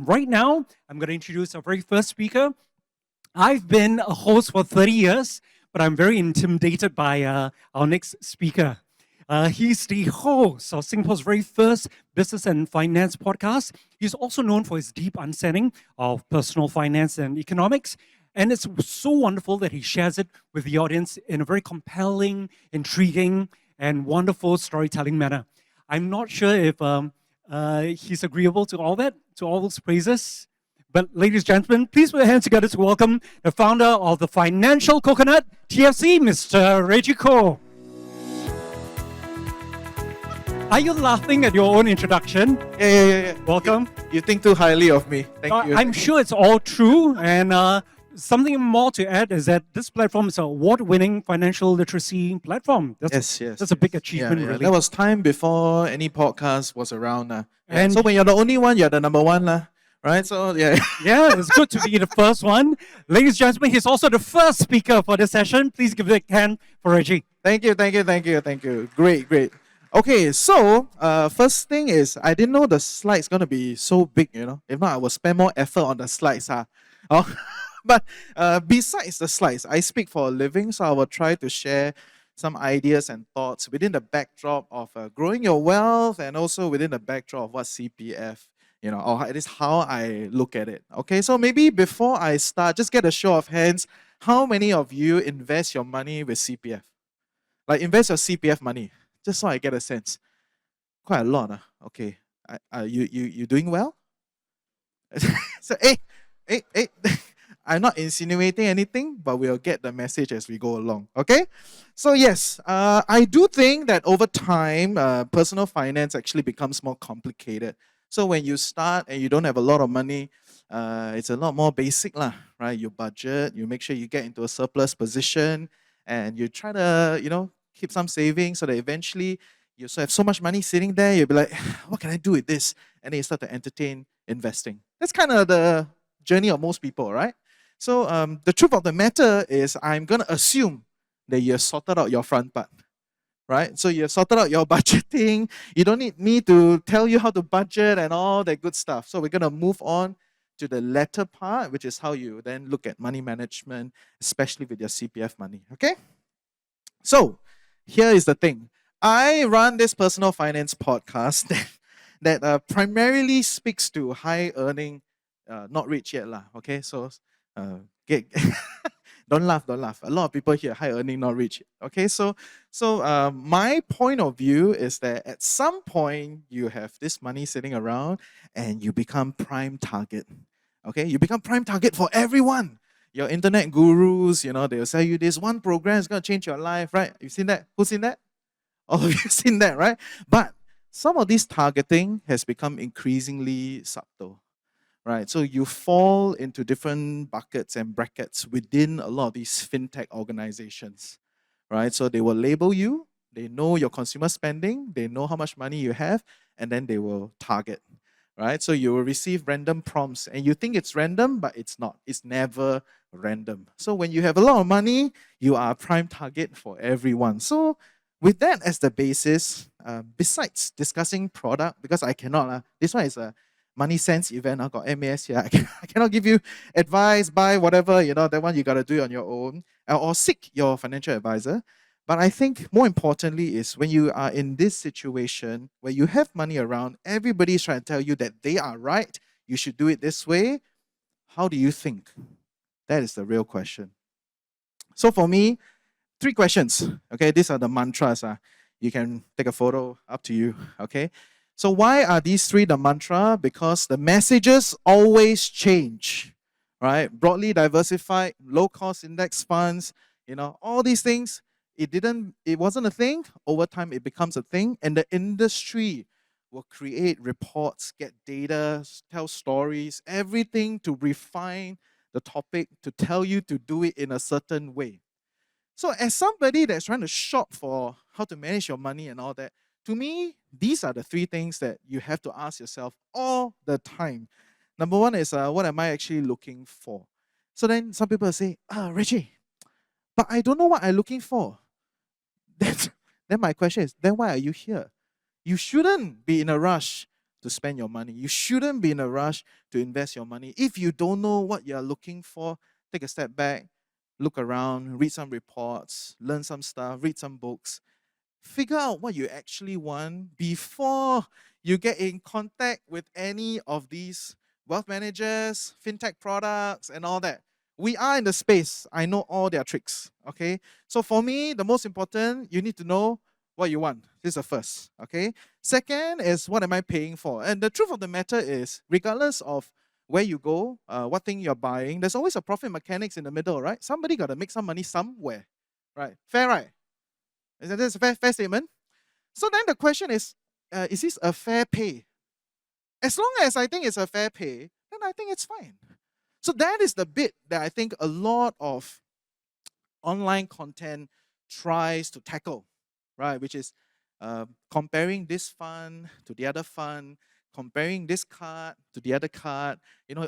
right now, I'm going to introduce our very first speaker. I've been a host for 30 years, but I'm very intimidated by our next speaker. He's the host of Singapore's very first business and finance podcast. He's also known for his deep understanding of personal finance and economics. And it's so wonderful that he shares it with the audience in a very compelling, intriguing, and wonderful storytelling manner. I'm not sure if he's agreeable to all that, to all those praises. But ladies and gentlemen, please put your hands together to welcome the founder of the Financial Coconut, TFC, Mr. Reggie Ko. Are you laughing at your own introduction? Yeah. Welcome. You think too highly of me. Thank you. I'm sure it's all true. And something more to add is that this platform is an award-winning financial literacy platform. Yes. That's a big achievement, Yeah. really. That was time before any podcast was around. And- so when you're the only one, you're the number one. Right? So, yeah. Yeah, it's good to be the first one. Ladies and gentlemen, he's also the first speaker for this session. Please give a hand for Reggie. Thank you. Great. Okay, so first thing is, I didn't know the slide's going to be so big, If not, I will spend more effort on the slides. Oh, but besides the slides, I speak for a living, so I will try to share some ideas and thoughts within the backdrop of growing your wealth and also within the backdrop of what CPF, or at least how I look at it. Okay, so maybe before I start, just get a show of hands. How many of you invest your money with CPF? Like invest your CPF money, just so I get a sense. Quite a lot. Okay, you doing well? So hey. I'm not insinuating anything, but we'll get the message as we go along. Okay? So yes, I do think that over time, personal finance actually becomes more complicated. So when you start and you don't have a lot of money, it's a lot more basic, right? You budget, you make sure you get into a surplus position, and you try to, keep some savings so that eventually you have so much money sitting there, you'll be like, what can I do with this? And then you start to entertain investing. That's kind of the journey of most people, right? So the truth of the matter is I'm going to assume that you have sorted out your front part, right? So you have sorted out your budgeting. You don't need me to tell you how to budget and all that good stuff. So we're going to move on to the latter part, which is how you then look at money management, especially with your CPF money, okay? So here is the thing. I run this personal finance podcast that primarily speaks to high earning, not rich yet, okay? So don't laugh. A lot of people here high earning, not rich. Okay, so my point of view is that at some point you have this money sitting around and you become prime target. Okay, you become prime target for everyone. Your internet gurus, they'll sell you this one program is going to change your life, right? You've seen that? Who's seen that? All of you seen that, right? But some of this targeting has become increasingly subtle. Right, so you fall into different buckets and brackets within a lot of these fintech organizations, right? So they will label you, they know your consumer spending, they know how much money you have, and then they will target, right? So you will receive random prompts, and you think it's random, but it's not. It's never random. So when you have a lot of money, you are a prime target for everyone. So with that as the basis, besides discussing product, because I cannot, this one is a money sense event. I got MAS here. I cannot give you advice, buy whatever, that one you got to do it on your own or seek your financial advisor. But I think more importantly is when you are in this situation where you have money around, everybody's trying to tell you that they are right, you should do it this way. How do you think? That is the real question. So for me, 3 questions. Okay, these are the mantras. You can take a photo, up to you. Okay. So why are these 3 the mantra? Because the messages always change, right? Broadly diversified, low-cost index funds, all these things, it wasn't a thing. Over time, it becomes a thing. And the industry will create reports, get data, tell stories, everything to refine the topic, to tell you to do it in a certain way. So as somebody that's trying to shop for how to manage your money and all that, to me, these are the 3 things that you have to ask yourself all the time. Number 1 is, what am I actually looking for? So then some people say, Reggie, but I don't know what I'm looking for. Then my question is, then why are you here? You shouldn't be in a rush to spend your money. You shouldn't be in a rush to invest your money. If you don't know what you're looking for, take a step back, look around, read some reports, learn some stuff, read some books. Figure out what you actually want before you get in contact with any of these wealth managers, fintech products, and all that. We are in the space. I know all their tricks. Okay. So for me, the most important, you need to know what you want. This is the first. Okay. Second is what am I paying for? And the truth of the matter is, regardless of where you go, what thing you're buying, there's always a profit mechanics in the middle, right? Somebody got to make some money somewhere, right? Fair, right? Is that a fair statement? So then the question is this a fair pay? As long as I think it's a fair pay, then I think it's fine. So that is the bit that I think a lot of online content tries to tackle, right? Which is comparing this fund to the other fund, comparing this card to the other card,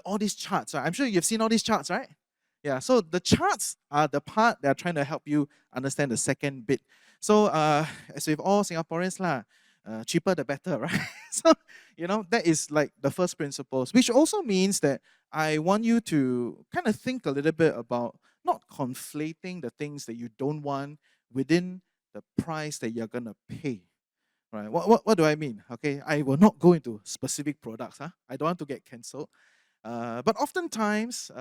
all these charts. Right? I'm sure you've seen all these charts, right? Yeah, so the charts are the part that are trying to help you understand the second bit. So as with all Singaporeans, cheaper the better, right? So, that is like the first principles, which also means that I want you to kind of think a little bit about not conflating the things that you don't want within the price that you're going to pay. Right? What do I mean? Okay, I will not go into specific products. I don't want to get cancelled. But oftentimes,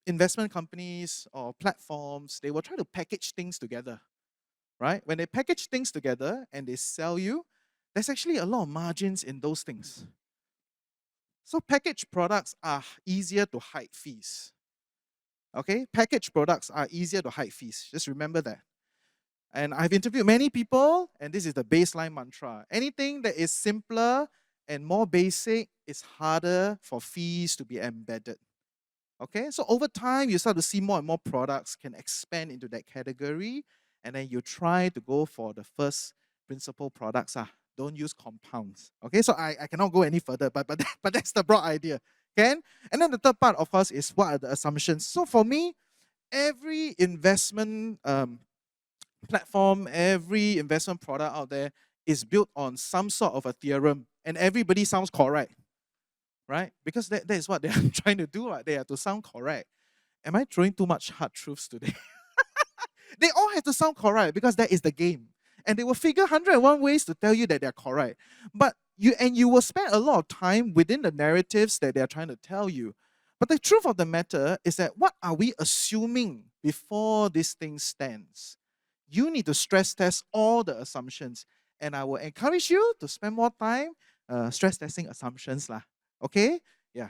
investment companies or platforms, they will try to package things together, right? When they package things together and they sell you, there's actually a lot of margins in those things. So packaged products are easier to hide fees. Okay, packaged products are easier to hide fees. Just remember that. And I've interviewed many people, and this is the baseline mantra. Anything that is simpler and more basic is harder for fees to be embedded. Okay, so over time, you start to see more and more products can expand into that category, and then you try to go for the first principal products. Don't use compounds. Okay, so I cannot go any further, but that's the broad idea. Okay, and then the third part, of course, is what are the assumptions. So for me, every investment platform, every investment product out there is built on some sort of a theorem, and everybody sounds correct, right? Because that is what they are trying to do, right? They have to sound correct. Am I throwing too much hard truths today? They all have to sound correct because that is the game. And they will figure 101 ways to tell you that they're correct. But you will spend a lot of time within the narratives that they're trying to tell you. But the truth of the matter is that what are we assuming before this thing stands? You need to stress test all the assumptions. And I will encourage you to spend more time stress testing assumptions. Okay? Yeah.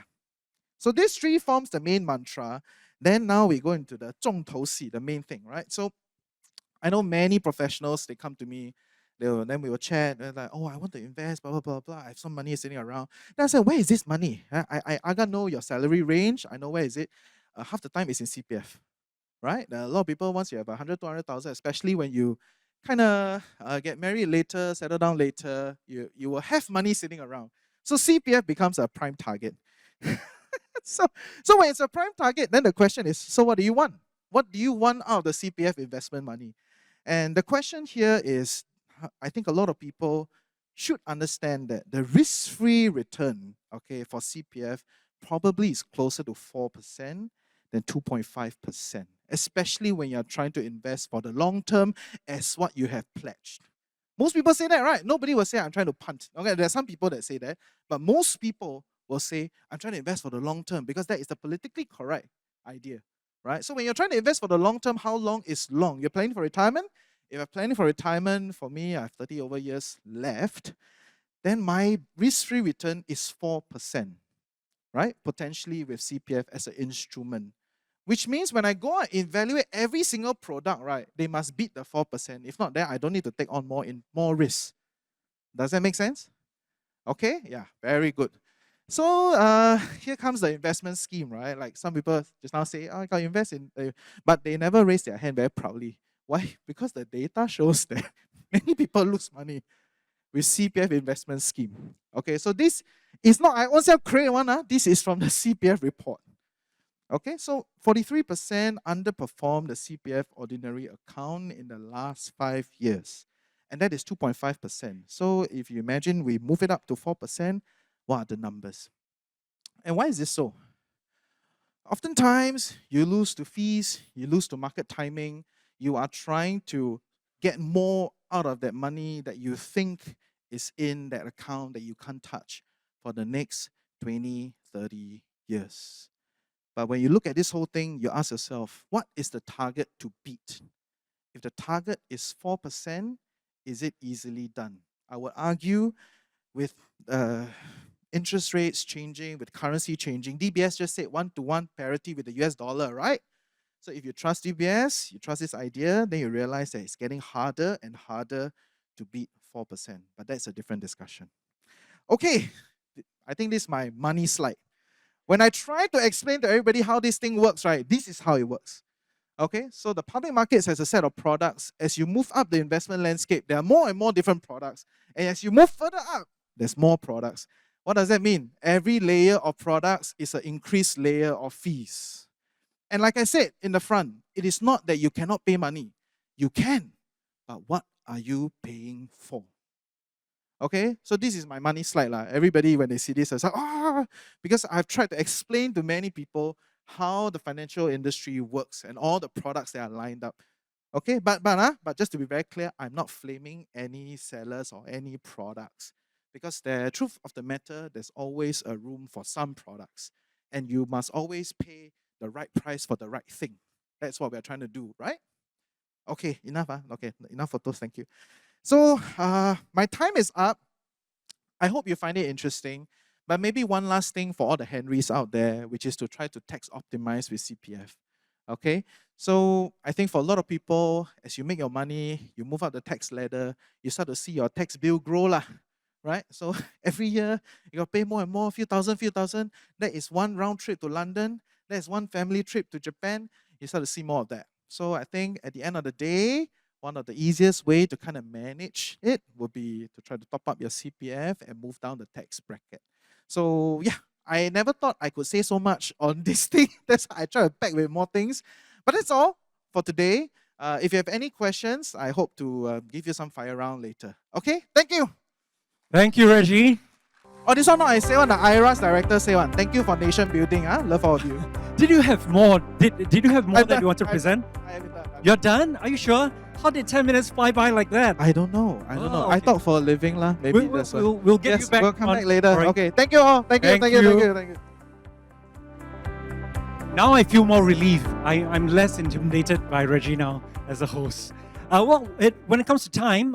So this three forms the main mantra. Then now we go into the 重头戏, the main thing, right? So I know many professionals, they come to me, then we will chat, they're like, oh, I want to invest, blah, blah, blah, blah. I have some money sitting around. Then I said, where is this money? I gotta know your salary range. I know where is it. Half the time it's in CPF, right? A lot of people, once you have 100, 200,000, especially when you kind of get married later, settle down later, you will have money sitting around. So CPF becomes a prime target. So when it's a prime target, then the question is, so what do you want? What do you want out of the CPF investment money? And the question here is, I think a lot of people should understand that the risk-free return, okay, for CPF probably is closer to 4% than 2.5%, especially when you're trying to invest for the long term as what you have pledged. Most people say that, right? Nobody will say, I'm trying to punt. Okay, there are some people that say that, but most people will say, I'm trying to invest for the long term because that is the politically correct idea, right? So when you're trying to invest for the long term, how long is long? You're planning for retirement? If I'm planning for retirement, for me, I have 30 over years left, then my risk-free return is 4%, right? Potentially with CPF as an instrument. Which means when I go and evaluate every single product, right, they must beat the 4%. If not, then I don't need to take on more risk. Does that make sense? Okay, yeah, very good. So here comes the investment scheme, right? Like some people just now say, oh, I got to invest in, but they never raise their hand very proudly. Why? Because the data shows that many people lose money with CPF investment scheme. Okay, so this is not I also create one. This is from the CPF report. Okay, so 43% underperformed the CPF ordinary account in the last 5 years. and that is 2.5%. So if you imagine we move it up to 4%, what are the numbers? And why is this so? Oftentimes, you lose to fees, you lose to market timing, you are trying to get more out of that money that you think is in that account that you can't touch for the next 20, 30 years. But when you look at this whole thing, you ask yourself, what is the target to beat? If the target is 4%, is it easily done? I would argue with interest rates changing, with currency changing. DBS just said 1-to-1 parity with the US dollar, right? So if you trust DBS, you trust this idea, then you realize that it's getting harder and harder to beat 4%. But that's a different discussion. Okay, I think this is my money slide. When I try to explain to everybody how this thing works, right, this is how it works. Okay, so the public markets has a set of products. As you move up the investment landscape, there are more and more different products. And as you move further up, there's more products. What does that mean? Every layer of products is an increased layer of fees. And like I said in the front, it is not that you cannot pay money. You can, but what are you paying for? Okay, so this is my money slide. Everybody, when they see this, is like, because I've tried to explain to many people how the financial industry works and all the products that are lined up. Okay, but just to be very clear, I'm not flaming any sellers or any products, because the truth of the matter, there's always a room for some products, and you must always pay the right price for the right thing. That's what we're trying to do, right? Okay, enough. Okay, enough photos. Thank you. So my time is up. I hope you find it interesting. But maybe one last thing for all the Henrys out there, which is to try to tax optimize with CPF. Okay, so I think for a lot of people, as you make your money, you move up the tax ladder, you start to see your tax bill grow lah, right? So every year you got to pay more and more, few thousand. That is one round trip to London. That is one family trip to Japan. You start to see more of that. So I think at the end of the day, one of the easiest way to kind of manage it would be to try to top up your CPF and move down the tax bracket. So yeah, I never thought I could say so much on this thing. That's why I try to pack with more things. But that's all for today. If you have any questions, I hope to give you some fire round later. Okay, thank you. Thank you, Reggie. Oh, this one not I say one, the IRA's director say one. Thank you for nation building. Love all of you. Did you have more? Did you have more that you want to I'm present? done. You're done? Are you sure? How did 10 minutes fly by like that? I don't know. Oh, I okay. thought for a living lah. Maybe that's why. We'll get Yes, you back. we'll come on- back later. all right. Okay, thank you all. Thank you. Now I feel more relief. I'm less intimidated by Reggie now as a host. When it comes to time,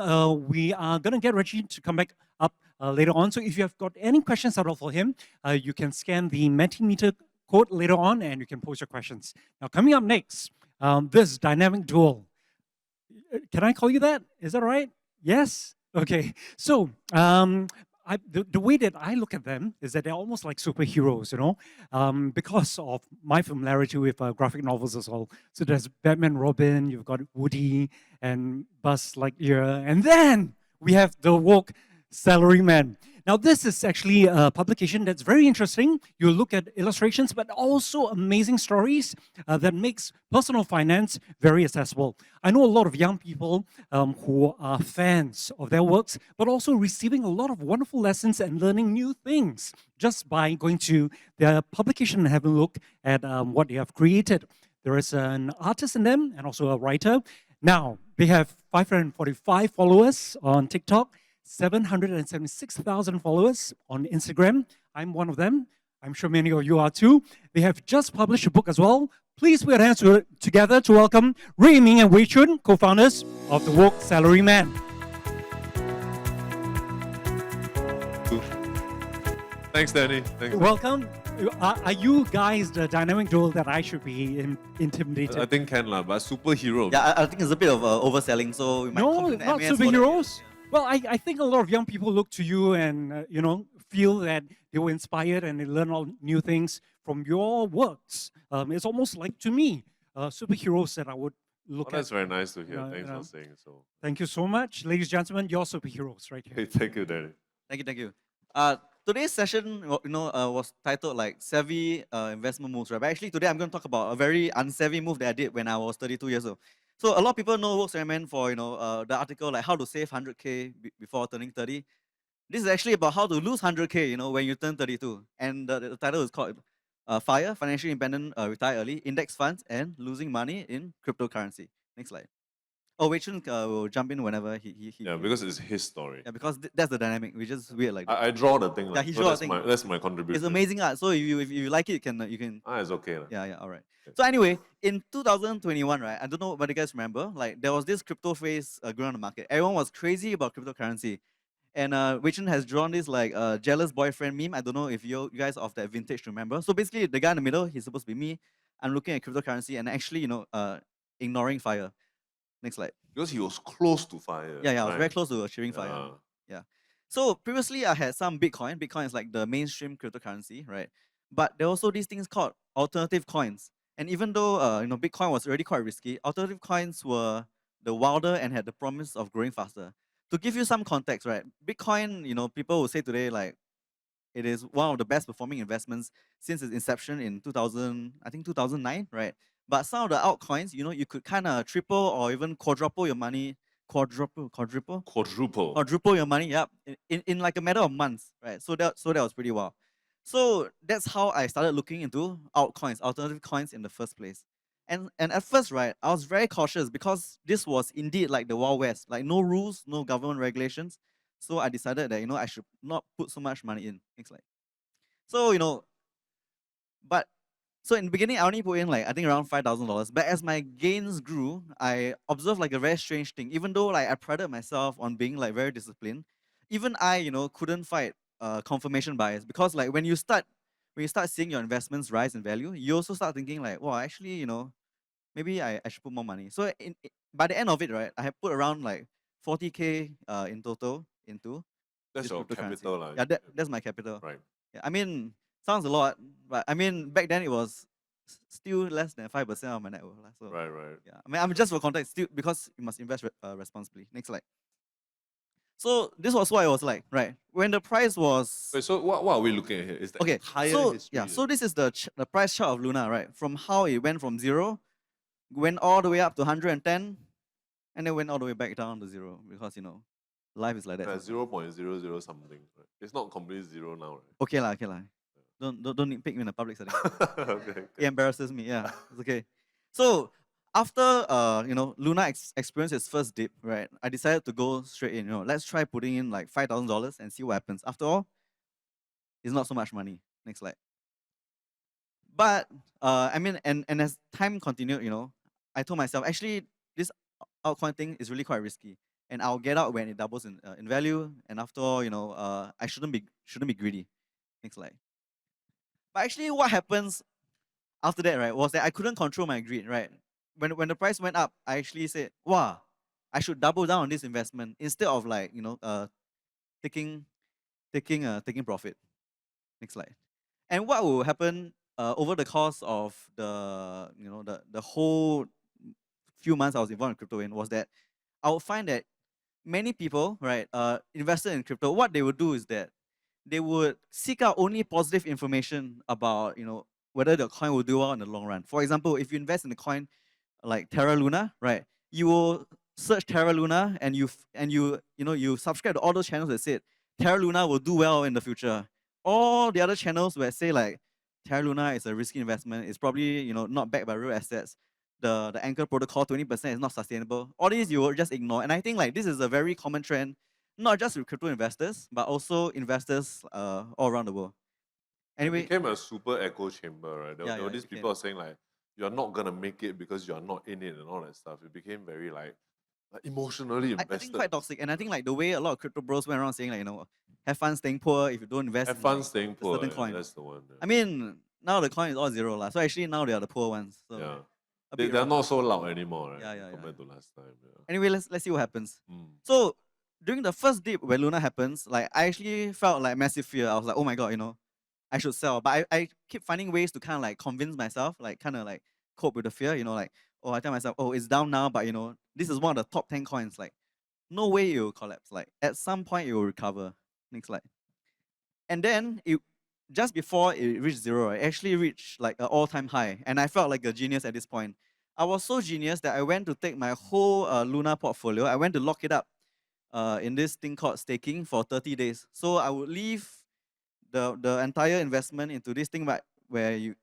we are going to get Reggie to come back up later on. So if you have got any questions at all for him, you can scan the Mentimeter code later on and you can post your questions. Now, coming up next, this dynamic duo. Can I call you that? Is that right? Yes? Okay. So, the way that I look at them is that they're almost like superheroes, because of my familiarity with graphic novels as well. So there's Batman, Robin, you've got Woody and Buzz Lightyear, and then we have the woke Salaryman. Now, this is actually a publication that's very interesting. You look at illustrations, but also amazing stories that makes personal finance very accessible. I know a lot of young people who are fans of their works, but also receiving a lot of wonderful lessons and learning new things just by going to their publication and having a look at what they have created. There is an artist in them and also a writer. Now, they have 545 followers on TikTok, 776,000 followers on Instagram. I'm one of them. I'm sure many of you are too. They have just published a book as well. Please put your hands together to welcome Ruiming and Choon, co-founders of the woke Salaryman. Thanks, Danny. Thanks. Welcome. Are you guys the dynamic duo that I should be intimidated? I think can lah, but superhero. Yeah, I think it's a bit of overselling, so we might No, compliment not MAS for that. superheroes. Well, I think a lot of young people look to you and feel that they were inspired and they learn all new things from your works. It's almost like, to me, superheroes that I would look That's at. very nice to hear. Yeah, Thanks yeah. for saying so. Thank you so much, ladies and gentlemen. You're superheroes right here. Hey, thank you, Danny. Thank you. Today's session, was titled like Savvy Investment Moves, right? But actually today I'm going to talk about a very unsavvy move that I did when I was 32 years old. So a lot of people know Salaryman for the article like how to save 100K before turning 30. This is actually about how to lose 100K, when you turn 32. And the title is called FIRE, Financially Independent, Retire Early, Index Funds, and Losing Money in Cryptocurrency. Next slide. Oh, Wei Chun will jump in whenever he Yeah, because it's his story. yeah, because that's the dynamic. We just weird like that. I draw the thing. Yeah, Like, he so draw that's the my thing. that's my contribution. It's amazing art. So if you like it, you can. It's okay. lah. Yeah, all right. So anyway, in 2021, right? I don't know whether you guys remember. Like there was this crypto phase going on the market. Everyone was crazy about cryptocurrency. And Wei Chun has drawn this like jealous boyfriend meme. I don't know if you guys of that vintage remember. So basically, the guy in the middle, he's supposed to be me. I'm looking at cryptocurrency and actually, ignoring FIRE. Next slide. Because he was close to fire. Yeah, I was right? very close to achieving FIRE. Yeah. Yeah. So previously, I had some Bitcoin. Bitcoin is like the mainstream cryptocurrency, right? But there are also these things called alternative coins. And even though Bitcoin was already quite risky, alternative coins were the wilder and had the promise of growing faster. To give you some context, right? Bitcoin, people will say today like it is one of the best performing investments since its inception in 2000, I think 2009, right? But some of the altcoins, you could kind of triple or even quadruple your money, quadruple your money, yep, in like a matter of months, right? So that was pretty wild. So that's how I started looking into altcoins, alternative coins in the first place. And at first, right, I was very cautious because this was indeed like the Wild West, like no rules, no government regulations. So I decided that I should not put so much money in. Next slide. So but so in the beginning, I only put in like I think around $5,000. But as my gains grew, I observed like a very strange thing. Even though like I prided myself on being like very disciplined, even I couldn't fight confirmation bias because like when you start seeing your investments rise in value, you also start thinking like, well, actually, maybe I should put more money. So by the end of it, right, I have put around like 40K in total into That's this your cryptocurrency. capital. Lah. Yeah, that's my capital. Right. Yeah, I mean, sounds a lot, but I mean, back then it was still less than 5% of my net worth. So, Right. yeah, I mean, I'm just for context, still because you must invest responsibly. Next slide. So this was what it was like, right? When the price was Wait, so what are we looking at here? Is the okay. entire So history? yeah, so this is the price chart of Luna, right? From how it went from 0, went all the way up to 110, and then went all the way back down to 0 because life is like that. 0.00 something. Right? It's not completely zero now, right? Okay lah. Don't pick me in a public setting. Okay. It embarrasses me. Yeah, it's okay. So after Luna experienced its first dip, right? I decided to go straight in. Let's try putting in like $5,000 and see what happens. After all, it's not so much money. Next slide. But I mean, and as time continued, I told myself actually this altcoin thing is really quite risky, and I'll get out when it doubles in value. And after all, I shouldn't be greedy. Next slide. But actually, what happens after that, right, was that I couldn't control my greed, right? When the price went up, I actually said, "Wow, I should double down on this investment instead of like taking profit." Next slide. And what will happen over the course of the whole few months I was involved in crypto was that I would find that many people, right, invested in crypto, what they would do is that they would seek out only positive information about, whether the coin will do well in the long run. For example, if you invest in a coin like Terra Luna, right, you will search Terra Luna and you subscribe to all those channels that said Terra Luna will do well in the future. All the other channels where say like Terra Luna is a risky investment, it's probably not backed by real assets. The Anchor protocol 20% is not sustainable. All these you will just ignore. And I think like this is a very common trend, not just with crypto investors, but also investors all around the world. Anyway, It became a super echo chamber, right? There were it these became. people saying like, you're not gonna make it because you're not in it and all that stuff. It became very like emotionally I invested. think quite toxic. And I think like the way a lot of crypto bros went around saying like, have fun staying poor if you don't invest Have in fun like, staying a poor. certain Yeah, coin. that's the one. Yeah. I mean, now the coin is all zero lah. So actually now they are the poor ones. So Yeah. a bit They're rough. not so loud anymore, right? Yeah. Compared to last time. Yeah. Anyway, let's see what happens. Mm. So during the first dip when Luna happens, like I actually felt like massive fear. I was like, oh my god, I should sell. But I keep finding ways to kind of like convince myself, like kind of like cope with the fear, like, oh, I tell myself, oh, it's down now, but this is one of the top 10 coins. Like, no way it will collapse. Like, at some point it will recover. Next slide. And then just before it reached zero, it actually reached like an all-time high. And I felt like a genius at this point. I was so genius that I went to take my whole Luna portfolio. I went to lock it up in this thing called staking for 30 days. So I would leave the entire investment into this thing where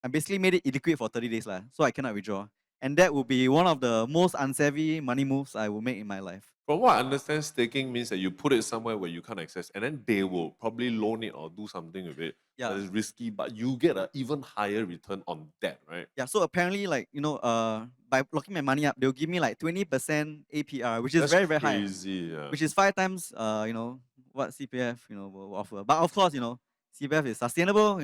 I basically made it illiquid for 30 days lah, so I cannot withdraw. And that would be one of the most unsavvy money moves I will make in my life. From what I understand, staking means that you put it somewhere where you can't access, and then they will probably loan it or do something with it. Yeah. That is risky, but you get an even higher return on that, right? Yeah, so apparently, like, by locking my money up, they'll give me like 20% APR, which is That's very, very high. crazy, yeah. Which is 5 times, what CPF, will offer. But of course, CPF is sustainable,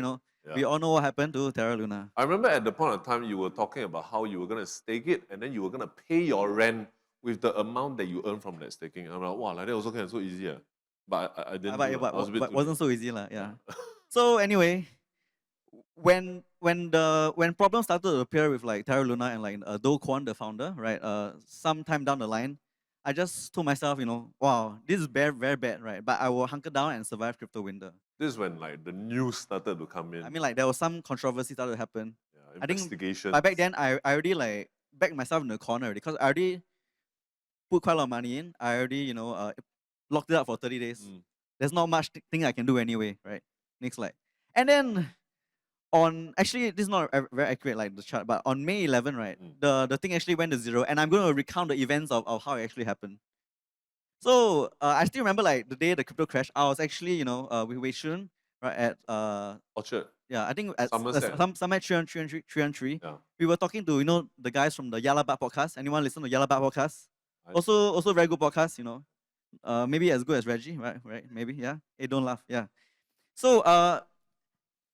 Yeah. We all know what happened to Terra Luna. I remember at the point of time you were talking about how you were going to stake it and then you were going to pay your rent with the amount that you earn from that staking. I'm like, wow, like that also can so easy. Yeah. But I didn't. But do it it. I was a bit but too wasn't late. so easy, lah. Yeah. So anyway, when problems started to appear with like Terra Luna and like Do Kwon, the founder, right? Sometime down the line, I just told myself, wow, this is very, very bad, right? But I will hunker down and survive crypto winter. This is when like the news started to come in. I mean, like there was some controversy started to happen. Yeah, I think investigation. But back then, I already like backed myself in the corner already because I already put quite a lot of money in. I already, locked it up for 30 days. There's not much thing I can do anyway, right? Next slide. And then actually, this is not very accurate like the chart, but on May 11, right, the thing actually went to 0, and I'm going to recount the events of how it actually happened. So I still remember like the day the crypto crashed. I was actually, with Choon, right, at Orchard. yeah, I think at Somerset. somewhere 303. Yeah. We were talking to the guys from the Yalla Bat podcast. Anyone listen to Yalla Bat podcast? I- Also very good podcast. Maybe as good as Reggie, right? Maybe, yeah. Hey, don't laugh, yeah. So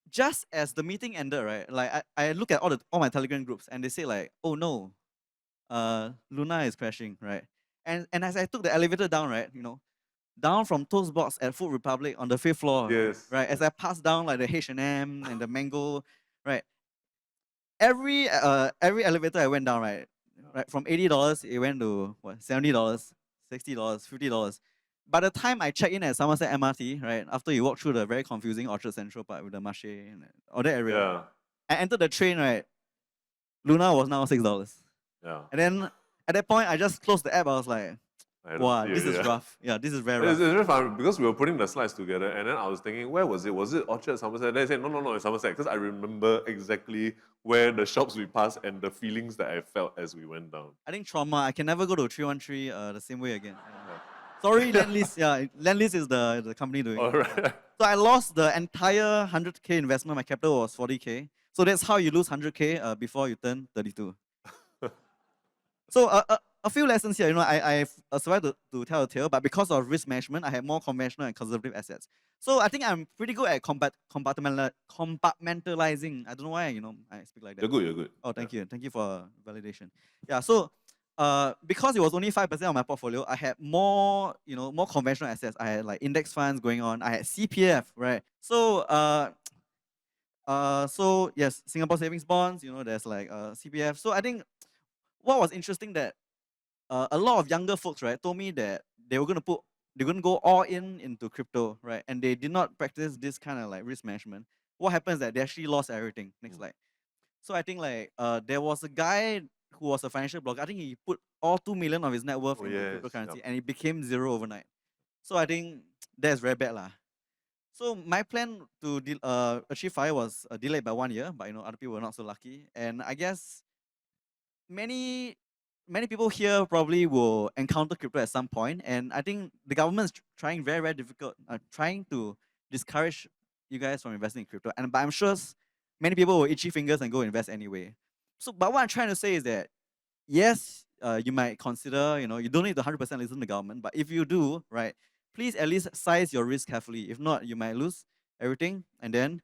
just as the meeting ended, right? Like I look at all my Telegram groups and they say like, oh no, Luna is crashing, right? And as I took the elevator down, right, down from Toastbox at Food Republic on the 5th floor, Yes. right? As I passed down like the H&M and the Mango, right? Every elevator I went down, right, from $80 it went to what, $70, $60, $50. By the time I check in at Somerset MRT, right, after you walk through the very confusing Orchard Central part with the marché and all that area, Yeah. I entered the train, right? Luna was now $6. Yeah. And then at that point, I just closed the app. I was like, I don't wow, see this it, is yeah. rough. Yeah, this is very It's rough. very fun because we were putting the slides together and then I was thinking, where was it? Was it Orchard, Somerset? Then I said, no, it's Somerset because I remember exactly where the shops we passed and the feelings that I felt as we went down. I think trauma. I can never go to 313 the same way again. Sorry, Lendlease. Yeah, Lendlease is the company doing it. All right. So I lost the entire 100K investment. My capital was 40K. So that's how you lose 100K before you turn 32. So a few lessons here. I've survived to tell a tale, but because of risk management, I have more conventional and conservative assets. So I think I'm pretty good at compartmentalizing. I don't know why, I speak like that. You're good. Oh, thank you. Thank you for validation. Yeah, so because it was only 5% of my portfolio, I had more, more conventional assets. I had like index funds going on. I had CPF, right? So so yes, Singapore savings bonds, there's like CPF. So I think what was interesting that a lot of younger folks, right, told me that they're going to go all into crypto, right? And they did not practice this kind of like risk management. What happens is that they actually lost everything. Next slide. So I think like there was a guy who was a financial blogger. I think he put all 2 million of his net worth into cryptocurrency and it became 0 overnight. So I think that's very bad lah. So my plan to achieve FIRE was delayed by 1 year, but other people were not so lucky. And I guess many people here probably will encounter crypto at some point, and I think the government is trying very, very difficult, trying to discourage you guys from investing in crypto. But I'm sure many people will itchy fingers and go invest anyway. So, but what I'm trying to say is that yes, you might consider, you don't need to 100% listen to the government, but if you do, right, please at least size your risk carefully. If not, you might lose everything, and then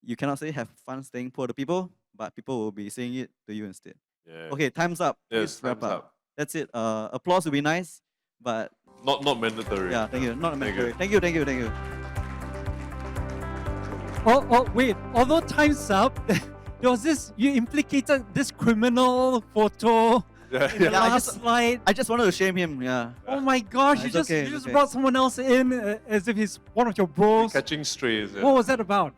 you cannot say have fun staying poor to people, but people will be saying it to you instead. Yeah. Okay, time's up. Yes, Please wrap time's up. up. That's it. Applause would be nice, but Not mandatory. yeah, thank you. Not Thank you. mandatory. Thank you. Oh, wait. Although time's up, there was this, you implicated this criminal photo Yeah, in the yeah. last slide. I just wanted to shame him. Yeah. Oh my gosh, you It's just, okay, you it's just okay. brought someone else in as if he's one of your bros. Catching strays. Yeah. What was that about?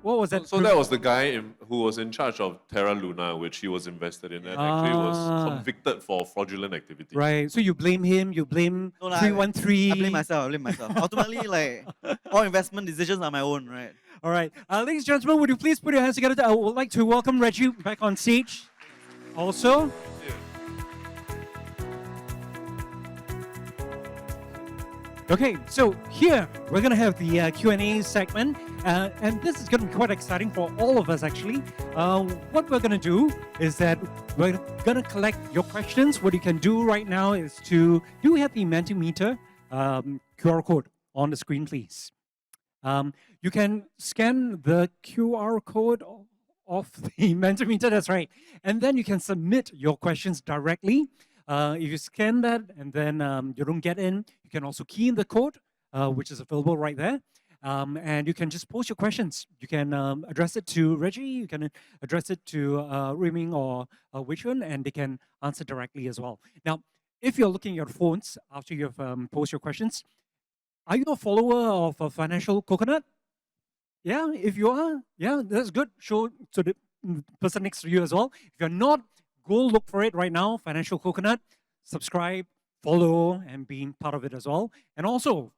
what was that? So that was the guy who was in charge of Terra Luna, which he was invested in, and actually was convicted for fraudulent activity. Right. So you blame him, you blame No lah, 313. I blame myself. I blame myself. Ultimately, like all investment decisions are my own, right? All right. Ladies and gentlemen, would you please put your hands together? I would like to welcome Reggie back on stage. Also. Okay, so here we're going to have the Q&A segment, and this is going to be quite exciting for all of us actually. What we're going to do is that we're going to collect your questions. What you can do right now is do we have the Mentimeter QR code on the screen, please? You can scan the QR code of the Mentimeter, that's right, and then you can submit your questions directly. If you scan that and then you don't get in, you can also key in the code, which is available right there. And you can just post your questions. You can address it to Reggie, you can address it to Ruiming or Choon, and they can answer directly as well. Now, if you're looking at your phones after you've posed your questions, are you a follower of Financial Coconut? Yeah, if you are, yeah, that's good. Show to the person next to you as well. If you're not, go look for it right now, Financial Coconut, subscribe, follow, and being part of it as well. And also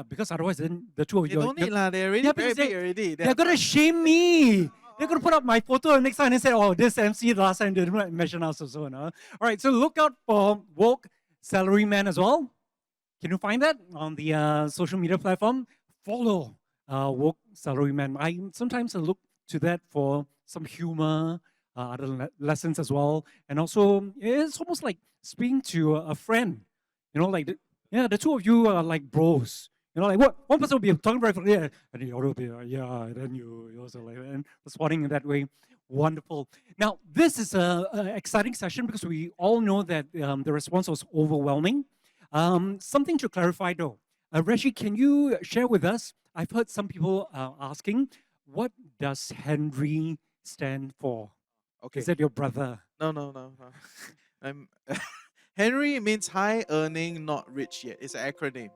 because otherwise then the two of you... They don't need lah, they're already very big already. They're going to shame me. They're going to put up my photo next time and say, oh, this MC last time didn't mention us or so. No? All right, so look out for Woke Salaryman as well. Can you find that on the social media platform? Follow Woke Salaryman. I sometimes look to that for some humor, other lessons as well. And also, it's almost like speaking to a friend. You know, like, the two of you are like bros. You know, like what one person will be talking very funny, and the other will be, and then you also like, and responding in that way. Wonderful. Now, this is an exciting session because we all know that the response was overwhelming. Something to clarify though. Reggie, can you share with us? I've heard some people asking, what does Henry stand for? Okay. Is that your brother? No. I'm Henry means high earning, not rich yet. It's an acronym.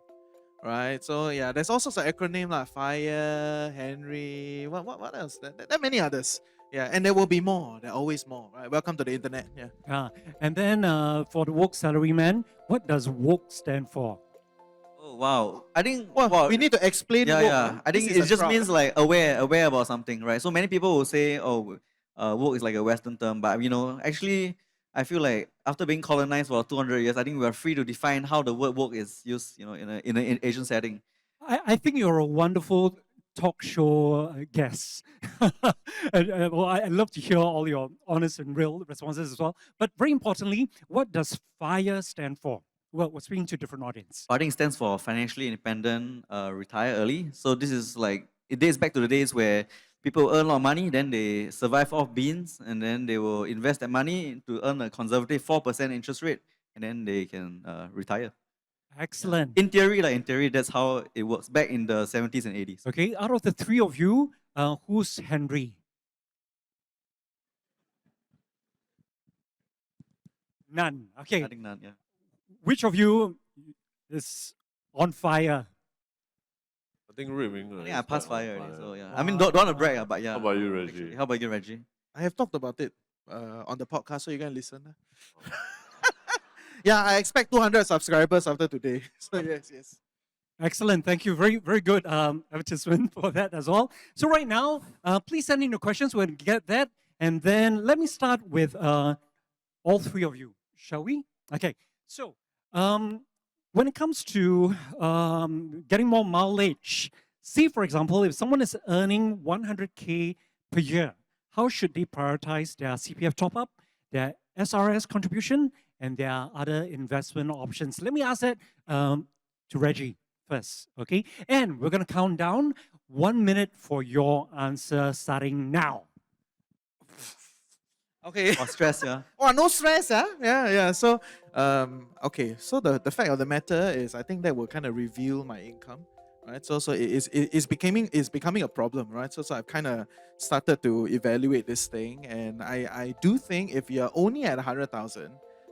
Right. So yeah, there's also an acronym like FIRE, Henry, what else? There are many others. Yeah, and there will be more. There are always more. Right. Welcome to the internet. Yeah. And then for the Woke Salaryman, what does Woke stand for? Oh wow! I think we need to explain. Yeah, woke, yeah. I think this it is a just crowd. means like aware about something, right? So many people will say, oh, woke is like a Western term, but actually, I feel like after being colonized for 200 years, I think we are free to define how the word woke is used, in an Asian setting. I think you're a wonderful talk show guest. Well, I love to hear all your honest and real responses as well. But very importantly, what does FIRE stand for? Well, we're speaking to a different audience. I think it stands for financially independent, retire early. So this is like, it dates back to the days where people earn a lot of money, then they survive off beans, and then they will invest that money to earn a conservative 4% interest rate, and then they can retire. Excellent. In theory, that's how it works back in the 70s and 80s. Okay, out of the three of you, who's Henry? None. Okay. I think none, yeah. Which of you is on fire? I think Ruiming. I think I passed fire already, so yeah. I mean, don't want to brag, but yeah. How about you, Reggie? Actually, how about you, Reggie? I have talked about it on the podcast, so you can listen. Yeah, I expect 200 subscribers after today. So yes. Excellent. Thank you. Very, very good advertisement for that as well. So right now, please send in your questions. We'll get that. And then let me start with all three of you, shall we? Okay. So when it comes to getting more mileage, see, for example, if someone is earning 100K per year, how should they prioritize their CPF top-up, their SRS contribution, and their other investment options? Let me ask that to Reggie first, okay? And we're going to count down 1 minute for your answer starting now. Okay. Or stress, yeah. Oh, no stress, huh? Yeah. So, okay. So the fact of the matter is, I think that will kind of reveal my income, right? So it's becoming a problem, right? So I've kind of started to evaluate this thing, and I do think if you're only at 100,000,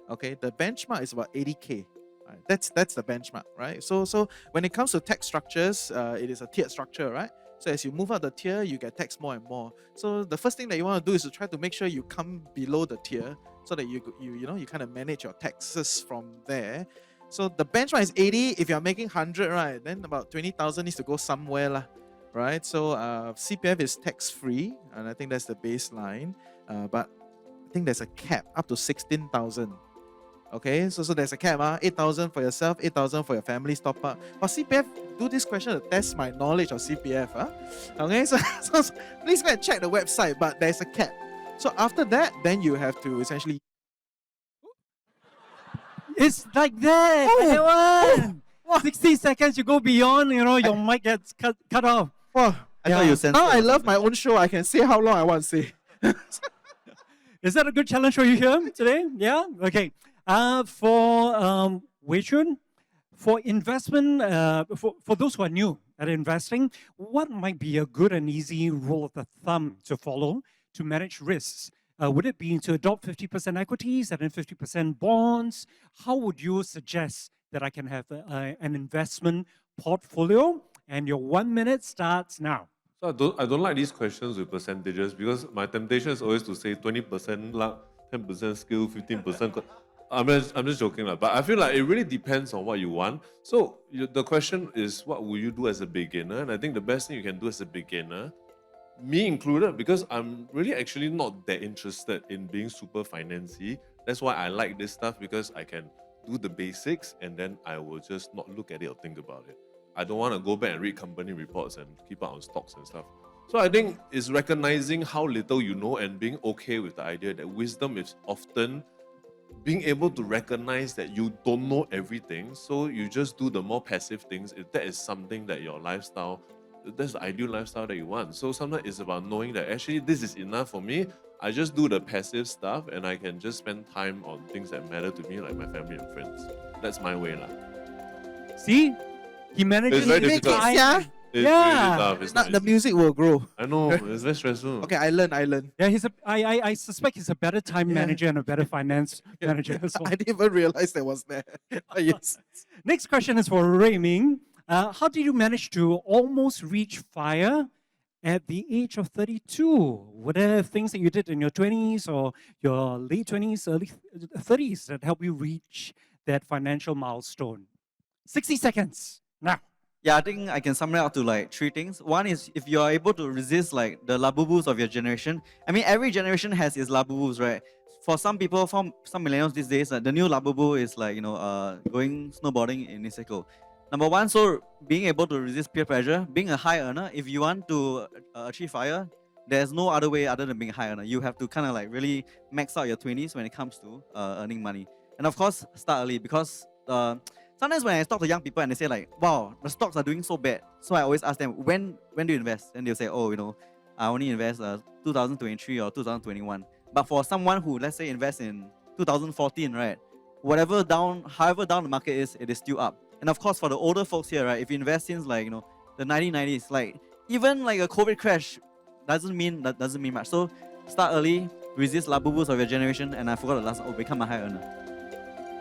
okay, the benchmark is about 80K. Right? That's the benchmark, right? So when it comes to tax structures, it is a tiered structure, right? So as you move up the tier, you get taxed more and more. So the first thing that you want to do is to try to make sure you come below the tier so that you kind of manage your taxes from there. So the benchmark is 80. If you're making 100, right, then about 20,000 needs to go somewhere lah, right? So CPF is tax-free, and I think that's the baseline. But I think there's a cap up to 16,000. Okay, so there's a cap, 8,000 for yourself, 8,000 for your family's top up. For CPF, do this question to test my knowledge of CPF. Okay, so please go and check the website, but there's a cap. So after that, then you have to essentially. It's like that. Oh. Everyone. 60 seconds, you go beyond, your mic gets cut off. Wow. I thought you censored Now I or love something. my own show. I can say how long I want to say. Is that a good challenge for you here today? Yeah? Okay. For Wei Chun, for investment, for those who are new at investing, what might be a good and easy rule of the thumb to follow to manage risks? Would it be to adopt 50% equities and then 50% bonds? How would you suggest that I can have an investment portfolio? And your 1 minute starts now. So I don't like these questions with percentages because my temptation is always to say 20% luck, 10% skill, 15%. I'm just joking, but I feel like it really depends on what you want. So the question is, what will you do as a beginner? And I think the best thing you can do as a beginner, me included, because I'm really actually not that interested in being super financy. That's why I like this stuff, because I can do the basics and then I will just not look at it or think about it. I don't want to go back and read company reports and keep up on stocks and stuff. So I think it's recognizing how little you know and being okay with the idea that wisdom is often being able to recognize that you don't know everything, so you just do the more passive things if that is something that your lifestyle, that's the ideal lifestyle that you want. So sometimes it's about knowing that actually this is enough for me. I just do the passive stuff and I can just spend time on things that matter to me, like my family and friends. That's my way lah. See? He manages It's very his difficult. time. Yeah. It's Yeah. really tough. It's not The easy. music will grow. I know, it's very stressful. Okay, I learn. Yeah, I suspect he's a better time manager and a better finance manager as well. I didn't even realize that was there. Yes. Next question is for Ruiming. How did you manage to almost reach fire at the age of 32? Were there things that you did in your 20s or your late 20s, early 30s that helped you reach that financial milestone? 60 seconds now. Yeah, I think I can sum it up to like three things. One is if you are able to resist like the labubus of your generation. I mean, every generation has its labubus, right? For some people, some millennials these days, the new labubu is like, going snowboarding in Niseko. Number one, so being able to resist peer pressure, being a high earner. If you want to achieve fire, there's no other way other than being a high earner. You have to kind of like really max out your 20s when it comes to earning money. And of course, start early, because sometimes when I talk to young people and they say like, wow, the stocks are doing so bad. So I always ask them, when do you invest? And they'll say, oh, I only invest 2023 or 2021. But for someone who, let's say, invests in 2014, right, however down the market is, it is still up. And of course, for the older folks here, right, if you invest since like, the 1990s, like even like a COVID crash doesn't mean much. So start early, resist labubus of your generation, and I forgot the last, become a high earner.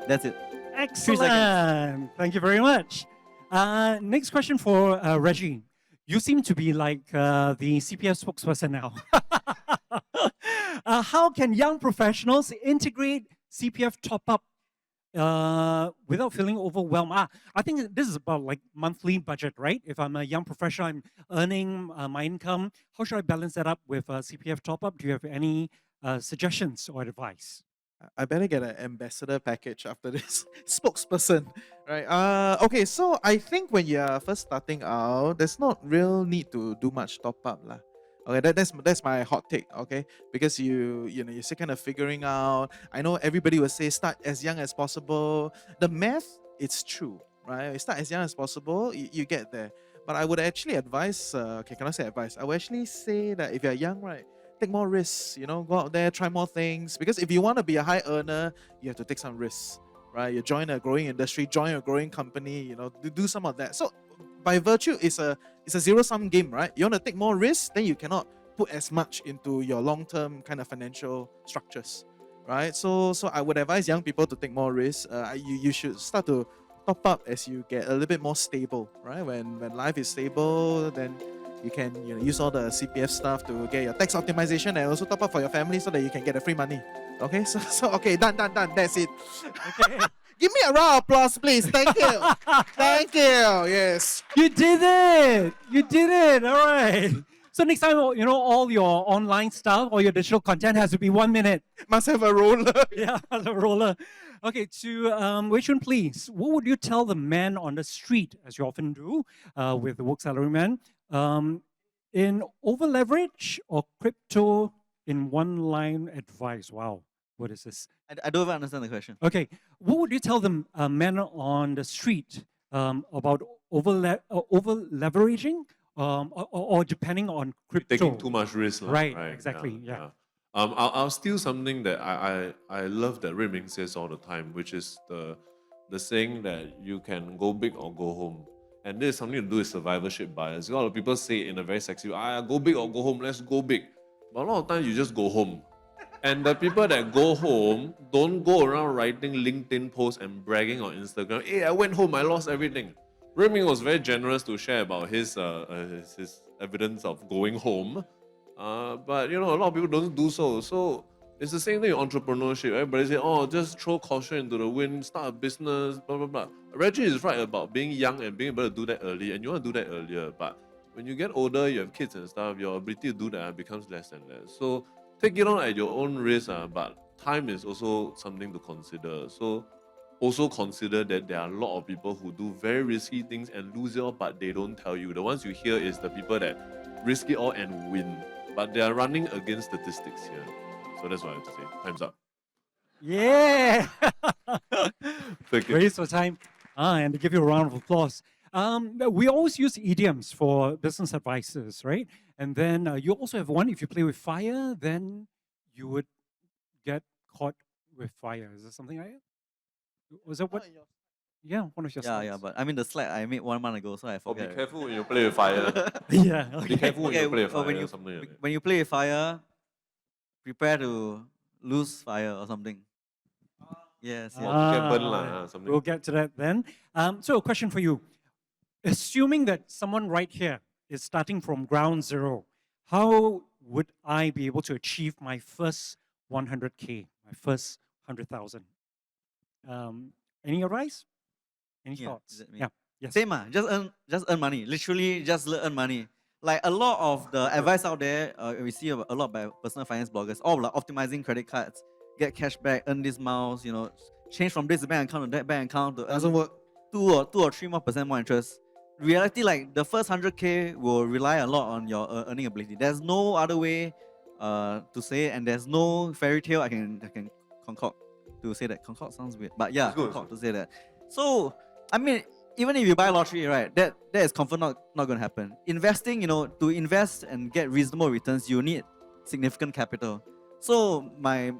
That's it. Excellent. Thank you very much. Next question for Reggie. You seem to be like the CPF spokesperson now. How can young professionals integrate CPF top-up without feeling overwhelmed? I think this is about like monthly budget, right? If I'm a young professional, I'm earning my income. How should I balance that up with CPF top-up? Do you have any suggestions or advice? I better get an ambassador package after this. Spokesperson, right? Okay, so I think when you're first starting out, there's not real need to do much top up lah. Okay, that's my hot take. Okay, because you're still kind of figuring out. I know everybody will say start as young as possible. The math, it's true, right? You start as young as possible, you get there. But I would actually advise. Can I say advice? I would actually say that if you're young, right, take more risks, go out there, try more things. Because if you want to be a high earner, you have to take some risks, right? You join a growing industry, join a growing company, do some of that. So by virtue, it's a zero-sum game, right? You want to take more risks, then you cannot put as much into your long-term kind of financial structures, right? So I would advise young people to take more risks. You should start to top up as you get a little bit more stable, right? When life is stable, then You can use all the CPF stuff to get your tax optimization and also top up for your family so that you can get the free money. Okay, so okay, done. That's it. Okay. Give me a round of applause, please. Thank you. Thank you. Yes. You did it! You did it! All right. So next time, all your online stuff or your digital content has to be 1 minute. Must have a roller. Yeah, the roller. Okay, to Wei Chun, please. What would you tell the man on the street, as you often do with the work Salaryman, in over leverage or crypto in one line advice? Wow, what is this? I don't even understand the question. Okay, what would you tell the man on the street about over leveraging or depending on crypto? Taking too much risk. Right, exactly, yeah. I'll steal something that I love that Ruiming says all the time, which is the saying that you can go big or go home. And this is something to do with survivorship bias. A lot of people say it in a very sexy way, go big or go home, let's go big. But a lot of times you just go home. And the people that go home don't go around writing LinkedIn posts and bragging on Instagram, hey, I went home, I lost everything. Ruiming was very generous to share about his evidence of going home. But a lot of people don't do so. So it's the same thing in entrepreneurship. Everybody say, just throw caution into the wind, start a business, blah, blah, blah. Reggie is right about being young and being able to do that early, and you want to do that earlier. But when you get older, you have kids and stuff, your ability to do that becomes less and less. So take it on at your own risk, but time is also something to consider. So also consider that there are a lot of people who do very risky things and lose it all, but they don't tell you. The ones you hear is the people that risk it all and win. But they are running against statistics here. So that's what I have to say. Time's up. Yeah! Thank you. Waste of time. And to give you a round of applause. We always use idioms for business advisors, right? And then you also have one, if you play with fire, then you would get caught with fire. Is there something like that? Was that what? Yeah, one of your slides. Yeah, but I mean the slide I made 1 month ago, so I Oh, be forget. careful when you play with fire. Yeah, Be okay. careful when you play with when fire you or something like that. when you play with fire, prepare to lose fire or something. Yes, yes. Get burned something. We'll get to that then. So a question for you. Assuming that someone right here is starting from ground zero, how would I be able to achieve my first 100K, my first 100,000? Any advice? Any Yeah, thoughts? is it me? Yeah. Yes. Same just earn money. Literally just earn money. Like a lot of the advice out there, we see a lot by personal finance bloggers, all like optimizing credit cards, get cash back, earn these miles, change from this bank account to that bank account to earn Doesn't work. 2 or 3 more % more interest. Reality, like the first 100K will rely a lot on your earning ability. There's no other way to say it, and there's no fairy tale I can concoct to say that. Concoct sounds weird, but yeah, It's good. concoct to say that. So I mean, even if you buy lottery, right, that is confirmed not going to happen. Investing, to invest and get reasonable returns, you need significant capital. So my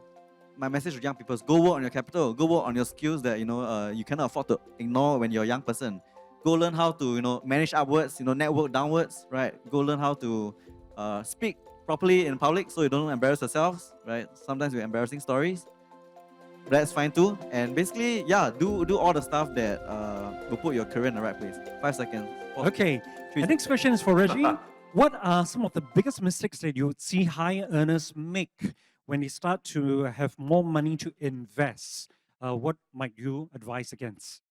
message to young people is go work on your capital, go work on your skills that you cannot afford to ignore when you're a young person. Go learn how to manage upwards, network downwards, right? Go learn how to speak properly in public so you don't embarrass yourselves, right? Sometimes we're embarrassing stories. That's fine too. And basically, yeah, do all the stuff that will put your career in the right place. 5 seconds. Pause. Okay. The next question is for Reggie. What are some of the biggest mistakes that you would see high earners make when they start to have more money to invest? What might you advise against?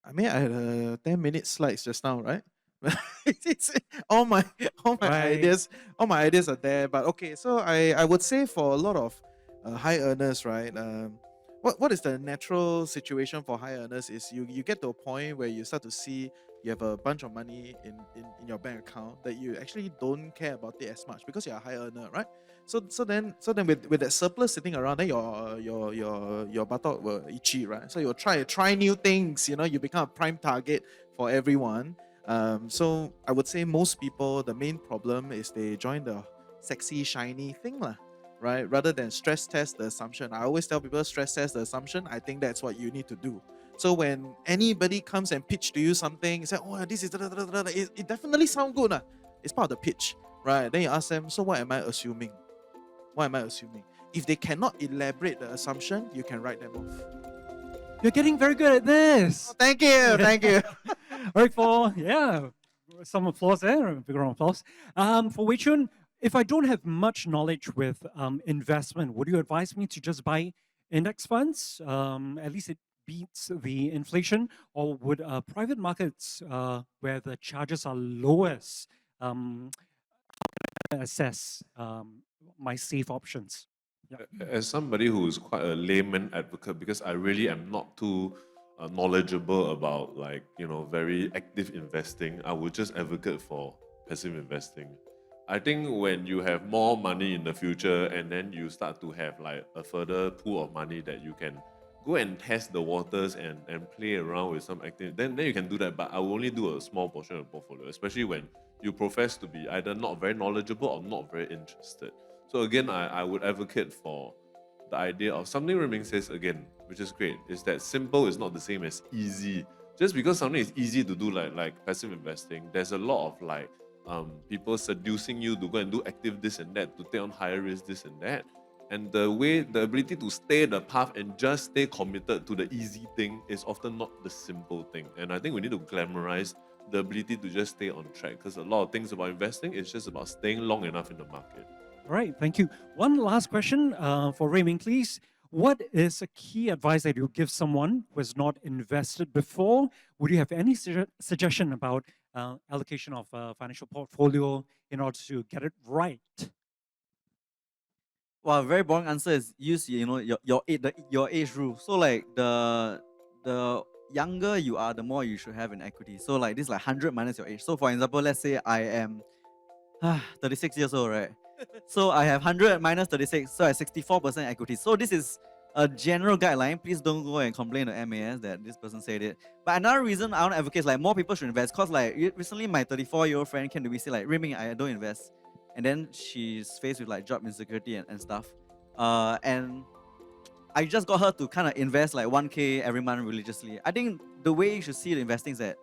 I mean, I had 10-minute slides just now, right? It's all my Right. ideas, all my ideas are there. But okay, so I would say for a lot of high earners, right? What is the natural situation for high earners is you get to a point where you start to see you have a bunch of money in your bank account that you actually don't care about it as much because you're a high earner, right? So then with that surplus sitting around, then your buttock will itchy, right? So you'll try new things, you become a prime target for everyone. So I would say most people, the main problem is they join the sexy shiny thing lah, right? Rather than stress test the assumption. I always tell people stress test the assumption. I think that's what you need to do. So when anybody comes and pitch to you something, you say, oh, this is it definitely sounds good. It's part of the pitch, right? Then you ask them, so what am I assuming? What am I assuming? If they cannot elaborate the assumption, you can write them off. You're getting very good at this. Thank you, thank you. All right, some applause there, a big round of applause. For Wei Chun, if I don't have much knowledge with investment, would you advise me to just buy index funds? At least it beats the inflation, or would private markets where the charges are lowest assess my safe options? Yeah. As somebody who is quite a layman advocate, because I really am not too knowledgeable about very active investing, I would just advocate for passive investing. I think when you have more money in the future and then you start to have like a further pool of money that you can go and test the waters and play around with some activity, then you can do that. But I will only do a small portion of the portfolio, especially when you profess to be either not very knowledgeable or not very interested. So again, I would advocate for the idea of something Ruiming says again, which is great, is that simple is not the same as easy. Just because something is easy to do like passive investing, there's a lot of people seducing you to go and do active this and that, to take on higher risk this and that. And the ability to stay the path and just stay committed to the easy thing is often not the simple thing. And I think we need to glamorize the ability to just stay on track, because a lot of things about investing is just about staying long enough in the market. All right, thank you. One last question for Ruiming, please. What is a key advice that you give someone who has not invested before? Would you have any suggestion about allocation of financial portfolio in order to get it right? Well, a very boring answer is use your age rule. So like the younger you are, the more you should have in equity. So like this is like 100 minus your age. So for example, let's say I am 36 years old, right? So I have 100 minus 36, so I have 64% equity. So this is a general guideline. Please don't go and complain to MAS that this person said it. But another reason I want to advocate is like more people should invest, because like recently my 34-year-old friend came to me say like, Ruiming, I don't invest. And then she's faced with like job insecurity and stuff. And I just got her to kind of invest like 1K every month religiously. I think the way you should see the investing is that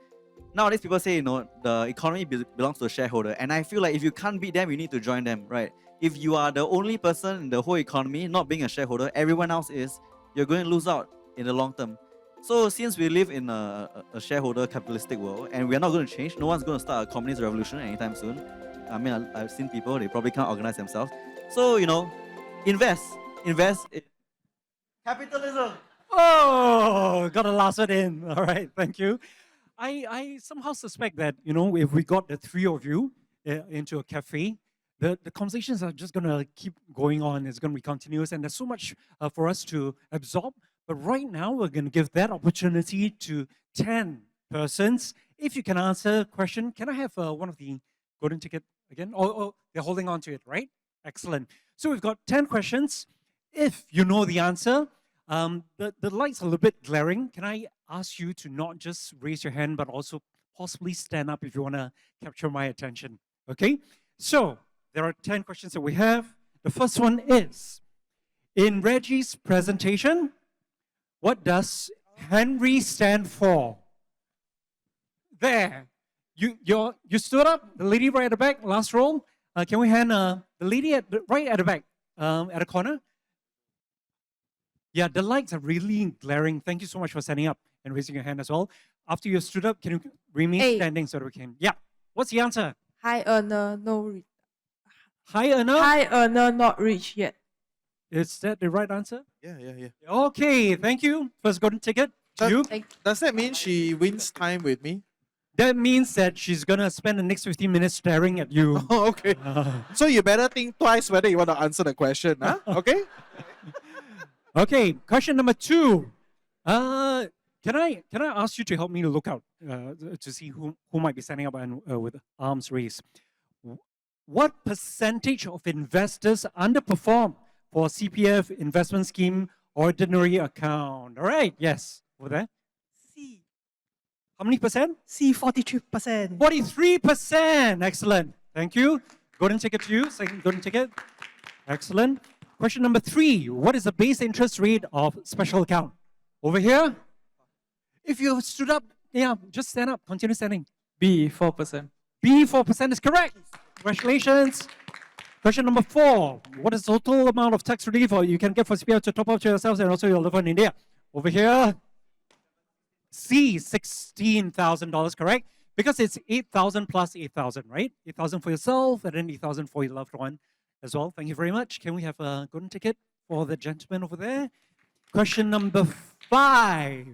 nowadays people say, the economy belongs to a shareholder. And I feel like if you can't beat them, you need to join them, right? If you are the only person in the whole economy not being a shareholder, everyone else is, you're going to lose out in the long term. So since we live in a shareholder capitalistic world and we're not going to change, no one's going to start a communist revolution anytime soon. I mean, I've seen people, they probably can't organize themselves. So, invest in capitalism. Oh, got a last word in. All right, thank you. I somehow suspect that, if we got the three of you into a cafe, the conversations are just going to keep going on. It's going to be continuous, and there's so much for us to absorb. But right now, we're going to give that opportunity to 10 persons. If you can answer a question, can I have one of the golden ticket again? Oh, they're holding on to it, right? Excellent. So we've got 10 questions. If you know the answer, the lights are a little bit glaring. Can I ask you to not just raise your hand, but also possibly stand up if you want to capture my attention? Okay? So there are 10 questions that we have. The first one is, in Reggie's presentation, what does Henry stand for? There. You stood up. The lady right at the back, last row. Can we hand the lady right at the back, at the corner? Yeah, the lights are really glaring. Thank you so much for standing up and raising your hand as well. After you stood up, can you remain standing so that we can? Yeah. What's the answer? High earner, High earner? High earner, not rich yet. Is that the right answer? Yeah. Okay, thank you. First golden ticket to you. Does that mean she wins time with me? That means that she's going to spend the next 15 minutes staring at you. Oh, okay. So you better think twice whether you want to answer the question, huh? Okay? Okay, question number 2. Can I ask you to help me to look out to see who might be standing up and with arms raised? What percentage of investors underperform for CPF investment scheme ordinary account? All right, yes, over there. C. How many percent? C, 43%. 43%. Excellent. Thank you. Golden ticket to you. Second golden ticket. Excellent. Question number 3. What is the base interest rate of special account? Over here. If you stood up, yeah, just stand up. Continue standing. B, 4%. B, 4% is correct. Congratulations. Question number 4. What is the total amount of tax relief you can get for CPF to top up to yourselves and also your loved one in India? Over here. C, $16,000, correct? because it's 8,000 plus 8,000, right? 8,000 for yourself and then 8,000 for your loved one as well. Thank you very much. Can we have a golden ticket for the gentleman over there? Question number 5.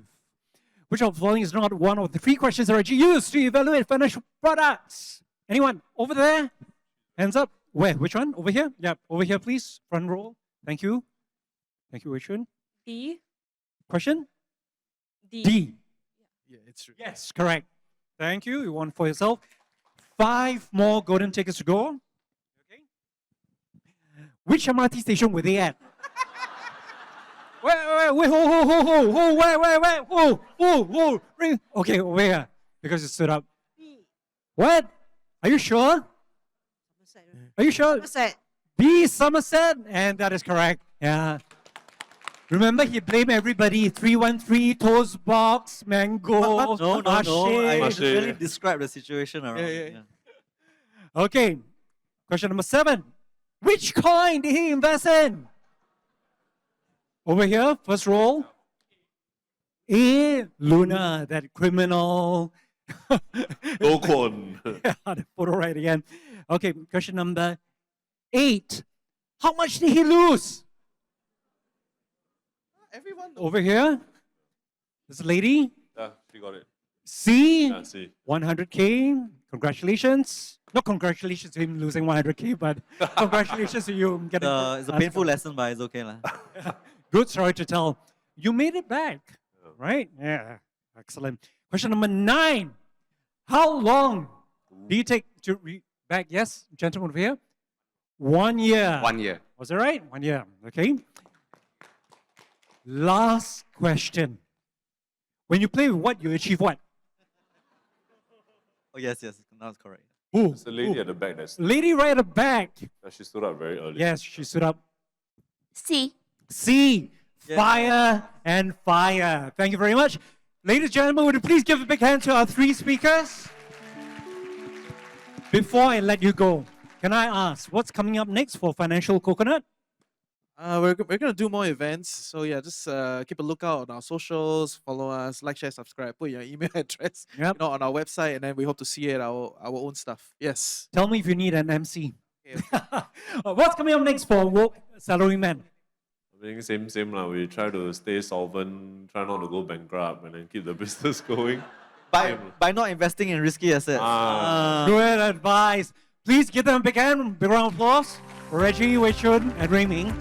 Which of the following is not one of the 3 questions that Reggie used to evaluate financial products? Anyone over there? Hands up. Where? Which one? Over here? Yeah, over here, please. Front row. Thank you. Thank you, Choon. D. Question? D. D. Yeah, it's true. Yes, correct. Thank you. You won for yourself. 5 more golden tickets to go. Okay. Which MRT station were they at? Wait, whoa, ring. Okay, over here. Because you stood up. What? Are you sure? Are you sure? Somerset. B, Somerset, and that is correct. Yeah. Remember, he blamed everybody. 313, Toast Box, Mango, No. I Marche. just really describe the situation around. Yeah. Okay. Question number 7. Which coin did he invest in? Over here, first roll. A, Luna, that criminal. Go Kwon. Yeah, the photo right again. Okay, question number 8. How much did he lose? Everyone knows. Over here, this lady. Yeah, she got it. C, Yeah, see. 100K. Congratulations. Not congratulations to him losing 100K, but congratulations to you getting. It's a painful lesson, but it's okay. Lah. Good story to tell. You made it back, right? Yeah, excellent. Question number 9. How long do you take to back? Yes, gentleman over here. 1 year. 1 year. Was that right? 1 year. Okay. Last question. When you play with what, you achieve what? Oh, yes, that's correct. Who? There's a lady at the back that's Lady right at the back. she stood up very early. Yes, she stood up. C. C. Yeah. Fire and fire. Thank you very much. Ladies and gentlemen, would you please give a big hand to our 3 speakers? Before I let you go, can I ask, what's coming up next for Financial Coconut? We're going to do more events. So yeah, just keep a lookout on our socials, follow us, like, share, subscribe, put your email address Yep. on our website, and then we hope to see it our own stuff. Yes. Tell me if you need an MC. Okay. What's coming up next for Woke Salaryman? I think same lah. We try to stay solvent, try not to go bankrupt, and then keep the business going. By not investing in risky assets. Good advice. Please give them a big hand, big round of applause for Reggie, Choon, and Ruiming.